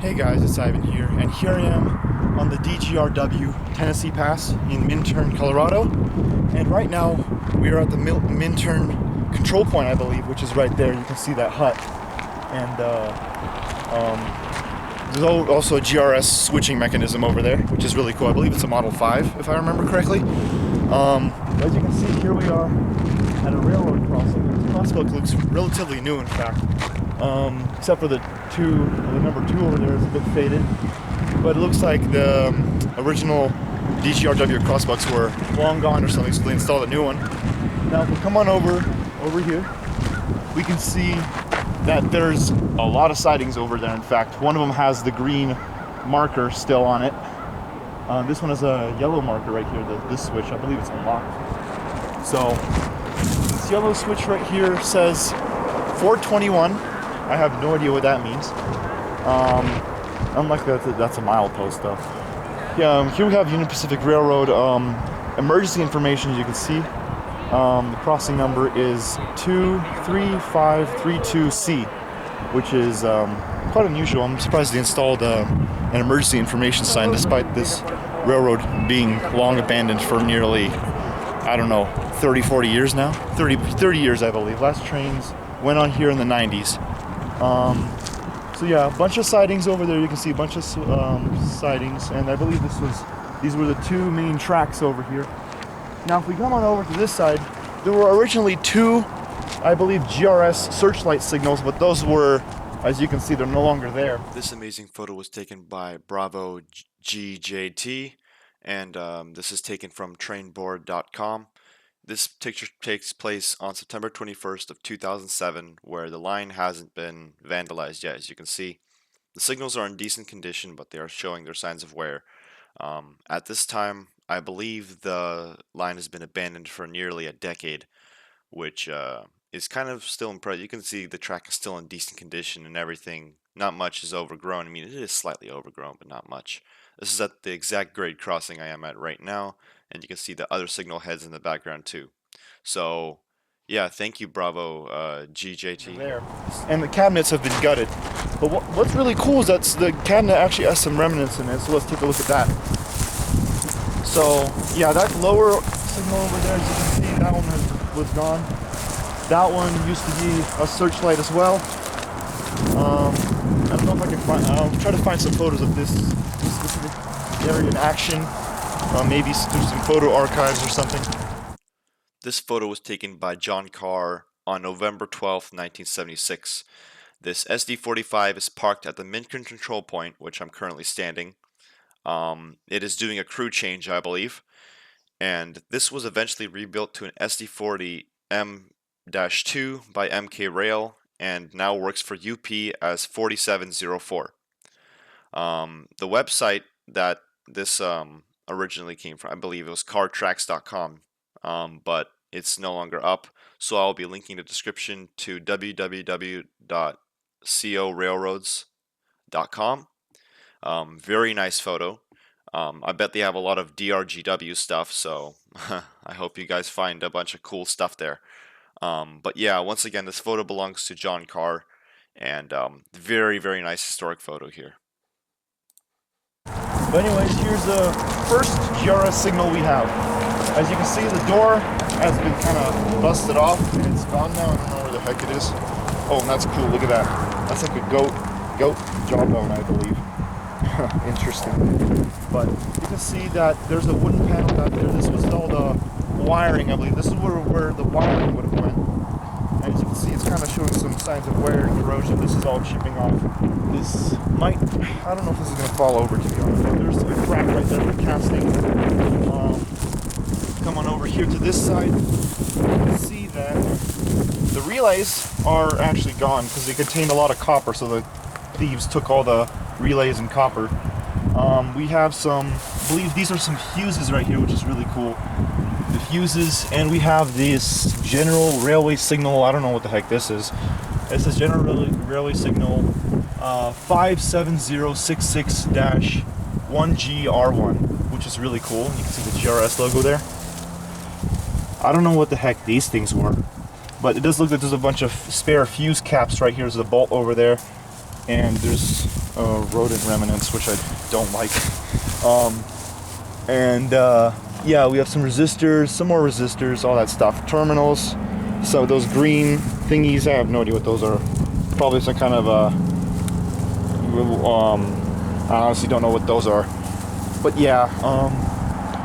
Hey guys, it's Ivan here, and here I am on the DGRW Tennessee Pass in Minturn, Colorado. And right now we are at the Minturn control point, I believe, which is right there. You can see that hut. And there's also a GRS switching mechanism over there, which is really cool. I believe it's a Model 5, if I remember correctly. As you can see, here we are at a railroad crossing. This crosswalk looks relatively new, in fact. Except for the number 2 over there is a bit faded, but it looks like the original DGRW crosswalks were long gone or something, so they installed a new one. Now if we come on over here, we can see that there's a lot of sidings over there. In fact, one of them has the green marker still on it. This one has a yellow marker right here, this switch. I believe it's unlocked. So this yellow switch right here says 421. I have no idea what that means. Unlike that's a milepost though. Yeah, here we have Union Pacific Railroad emergency information. As you can see, the crossing number is 23532C, which is quite unusual. I'm surprised they installed an emergency information sign despite this railroad being long abandoned for nearly, I don't know, 30-40 years now. 30 years, I believe. Last trains went on here in the 90s. So yeah, a bunch of sidings over there. You can see a bunch of sidings, and I believe these were the 2 main tracks over here. Now if we come on over to this side, there were originally 2, I believe, GRS searchlight signals, but those were, as you can see, they're no longer there. This amazing photo was taken by bravogjt, and this is taken from trainboard.com. This picture takes place on September 21st of 2007, where the line hasn't been vandalized yet. As you can see, the signals are in decent condition, but they are showing their signs of wear. At this time, I believe the line has been abandoned for nearly a decade, which is kind of still impressive. You can see the track is still in decent condition and everything. Not much is overgrown. I mean, it is slightly overgrown, but not much. This is at the exact grade crossing I am at right now, and you can see the other signal heads in the background too. So, yeah, thank you, Bravo GJT. There. And the cabinets have been gutted. But what's really cool is that the cabinet actually has some remnants in it, so let's take a look at that. So, yeah, that lower signal over there, as you can see, that one was gone. That one used to be a searchlight as well. I don't know if I can find, I'll try to find some photos of this specific area in action. Maybe through some photo archives or something. This photo was taken by John Carr on November 12th, 1976. This SD45 is parked at the Minturn control point, which I'm currently standing. It is doing a crew change, I believe. And this was eventually rebuilt to an SD40 M-2 by MK Rail, and now works for UP as 4704. The website that this originally came from, I believe it was cartracks.com, but it's no longer up, so I'll be linking the description to www.corailroads.com. Very nice photo. I bet they have a lot of DRGW stuff, so I hope you guys find a bunch of cool stuff there. But yeah, once again, this photo belongs to John Carr, and very, very nice historic photo here. But anyways, here's the first GRS signal we have. As you can see, the door has been kind of busted off, and it's gone now. I don't know where the heck it is. Oh, and that's cool. Look at that. That's like a goat jawbone, I believe. Interesting. But you can see that there's a wooden panel out there. This was all the wiring, I believe. This is where the wiring would have went. And as you can see, it's kind of showing some signs of wear and corrosion. This is all chipping off. This might, I don't know if this is going to fall over, to be honest. There's a crack right there for casting. Come on over here to this side. You can see that the relays are actually gone because they contained a lot of copper, so the thieves took all the relays and copper. We have some, I believe these are some fuses right here, which is really cool. The fuses, and we have this general railway signal. I don't know what the heck this is. It says general railway signal 57066-1GR1, which is really cool. You can see the GRS logo there. I don't know what the heck these things were, but it does look like there's a bunch of spare fuse caps right here. There's a bolt over there. and there's rodent remnants, which I don't like. Yeah, we have some resistors, some more resistors, all that stuff. Terminals. So those green thingies, I have no idea what those are. Probably some kind of I honestly don't know what those are. But yeah,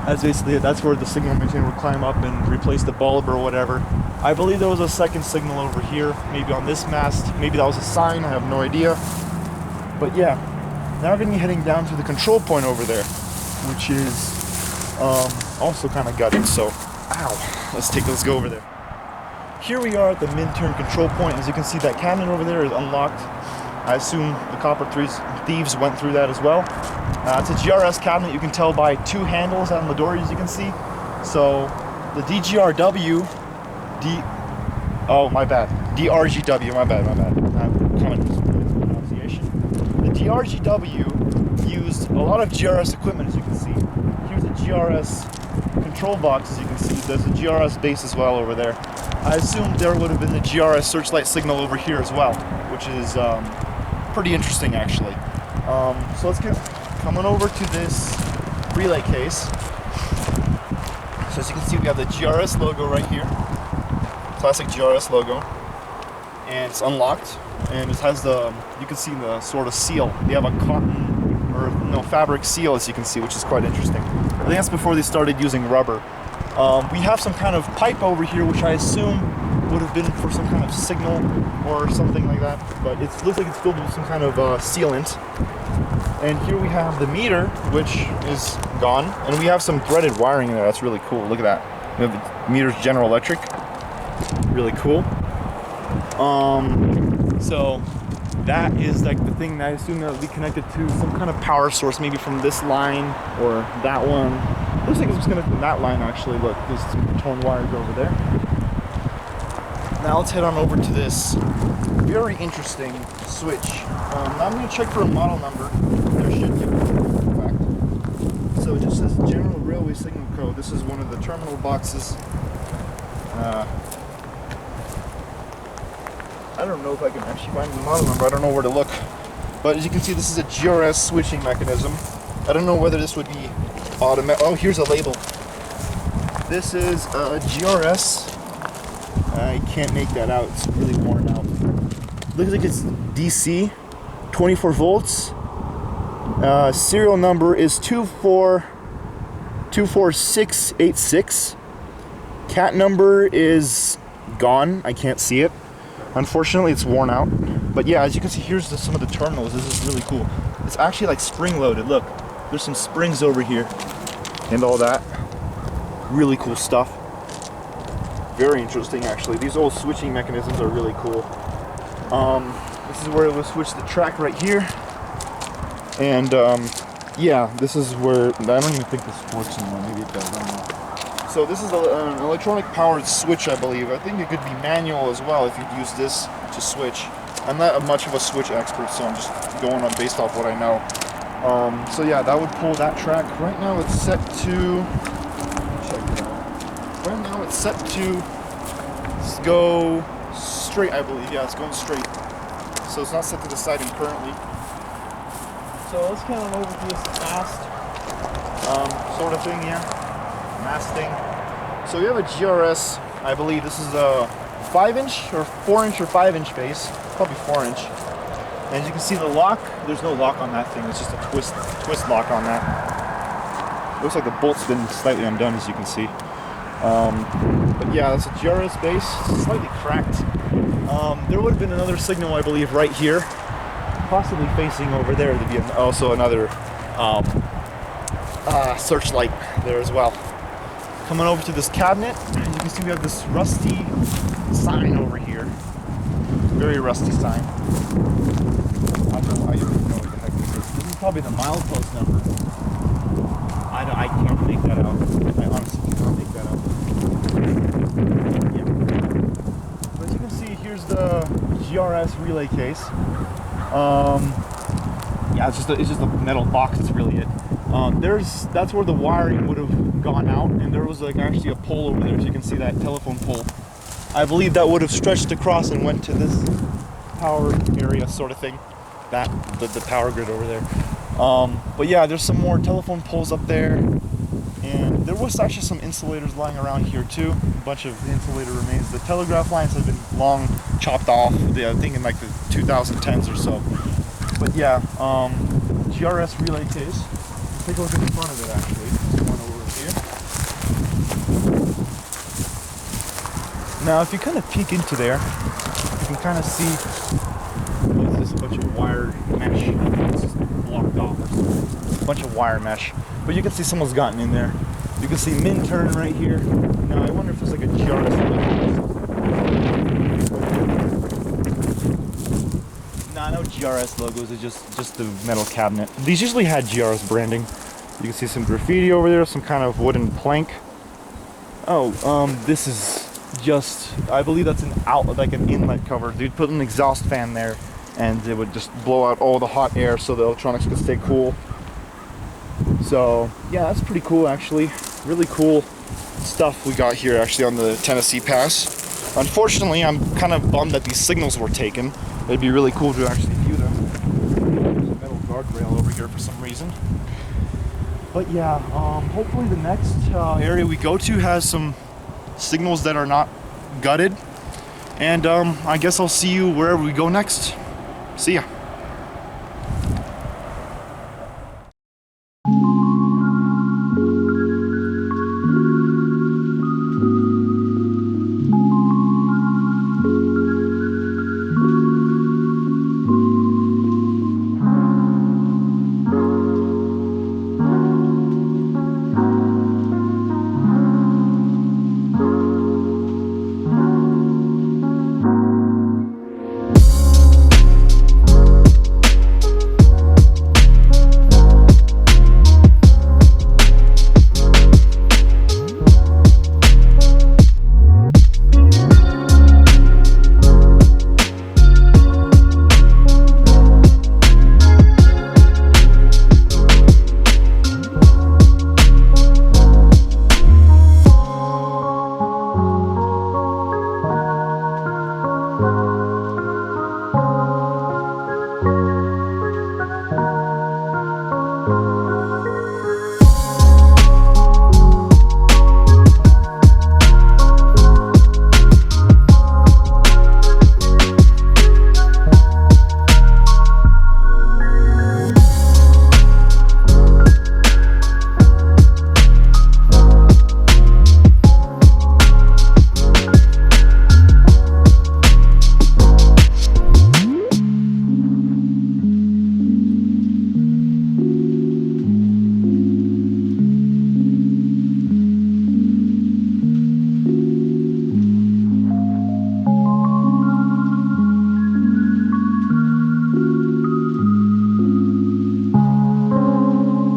that's basically it. That's where the signal maintainer would climb up and replace the bulb or whatever. I believe there was a second signal over here, maybe on this mast. Maybe that was a sign, I have no idea. But yeah, now we're gonna be heading down to the control point over there, which is also kind of gutted. So, ow, let's go over there. Here we are at the Minturn control point. As you can see, that cabinet over there is unlocked. I assume the copper thieves went through that as well. It's a GRS cabinet. You can tell by two handles on the door, as you can see. So the DRGW, DRGW, my bad. I'm kind of pronunciation. The DRGW used a lot of GRS equipment, as you can see. Here's a GRS control box, as you can see. There's a GRS base as well over there. I assume there would have been the GRS searchlight signal over here as well, which is pretty interesting actually. So let's get coming over to this relay case. So as you can see, we have the GRS logo right here, classic GRS logo, and it's unlocked, and it has the, you can see the sort of seal. They have a cotton or fabric seal, as you can see, which is quite interesting. I think that's before they started using rubber. We have some kind of pipe over here, which I assume would have been for some kind of signal or something like that, but it looks like it's filled with some kind of sealant. And here we have the meter, which is gone, and we have some threaded wiring in there. That's really cool. Look at that. We have the meter's General Electric. Really cool. So that is like the thing that I assume that would be connected to some kind of power source, maybe from this line or that one. Looks like it's connected to that line actually. Look, there's some torn wires over there. Now let's head on over to this very interesting switch. Now I'm going to check for a model number. There should be, in fact. So it just says General Railway Signal Code. This is one of the terminal boxes. I don't know if I can actually find the model number. I don't know where to look. But as you can see, this is a GRS switching mechanism. I don't know whether this would be automatic. Oh, here's a label. This is a GRS. I can't make that out. It's really worn out. Looks like it's DC, 24 volts. Serial number is 24686. Cat number is gone. I can't see it. Unfortunately, it's worn out. But yeah, as you can see, here's some of the terminals. This is really cool. It's actually like spring loaded. Look, there's some springs over here and all that. Really cool stuff. Very interesting, actually. These old switching mechanisms are really cool. This is where we'll switch the track right here. And yeah, this is where, I don't even think this works anymore. Maybe it does, I don't know. So this is an electronic powered switch, I believe. I think it could be manual as well if you'd use this to switch. I'm not much of a switch expert, so I'm just going on based off what I know. So yeah, that would pull that track. Right now it's set to, check it out. Right now it's set to go straight, I believe. Yeah, it's going straight. So it's not set to the siding currently. So let's kind of over to this mast sort of thing, yeah. Masting. So we have a GRS, I believe this is a 5-inch or 4-inch or 5-inch base, probably 4-inch. And as you can see, the lock, there's no lock on that thing, it's just a twist lock on that. Looks like the bolt's been slightly undone, as you can see. But yeah, that's a GRS base, it's slightly cracked. There would have been another signal, I believe, right here, possibly facing over there. There'd be also another searchlight there as well. Coming over to this cabinet, as you can see, we have this rusty sign over here. Very rusty sign. I don't know what the heck this is. This is probably the milepost number. I can't make that out. I honestly cannot make that out. Yeah. But as you can see, here's the GRS relay case. Yeah, it's just a metal box. That's really it. That's where the wiring would have gone out, and there was like actually a pole over there, as you can see, that telephone pole. I believe that would have stretched across and went to this power area sort of thing. that the power grid over there. But yeah, there's some more telephone poles up there, and there was actually some insulators lying around here too. A bunch of insulator remains. The telegraph lines have been long chopped off. I think in like the 2010s or so. But yeah, GRS relay case. Take a look at the front of it actually. There's one over here. Now, if you kind of peek into there, you can kind of see what's this, a bunch of wire mesh. It's just blocked off or something. A bunch of wire mesh. But you can see someone's gotten in there. You can see Minturn right here. Now, I wonder if there's like a GRS logo. Nah, no GRS logos. It's just the metal cabinet. These usually had GRS branding. You can see some graffiti over there, some kind of wooden plank. Oh, this is just, I believe that's an outlet, like an inlet cover. They'd put an exhaust fan there, and it would just blow out all the hot air so the electronics could stay cool. So yeah, that's pretty cool actually. Really cool stuff we got here actually on the Tennessee Pass. Unfortunately, I'm kind of bummed that these signals were taken. It'd be really cool to actually view them. There's a metal guardrail over here for some reason. But yeah, hopefully the next area we go to has some signals that are not gutted. And I guess I'll see you wherever we go next. See ya.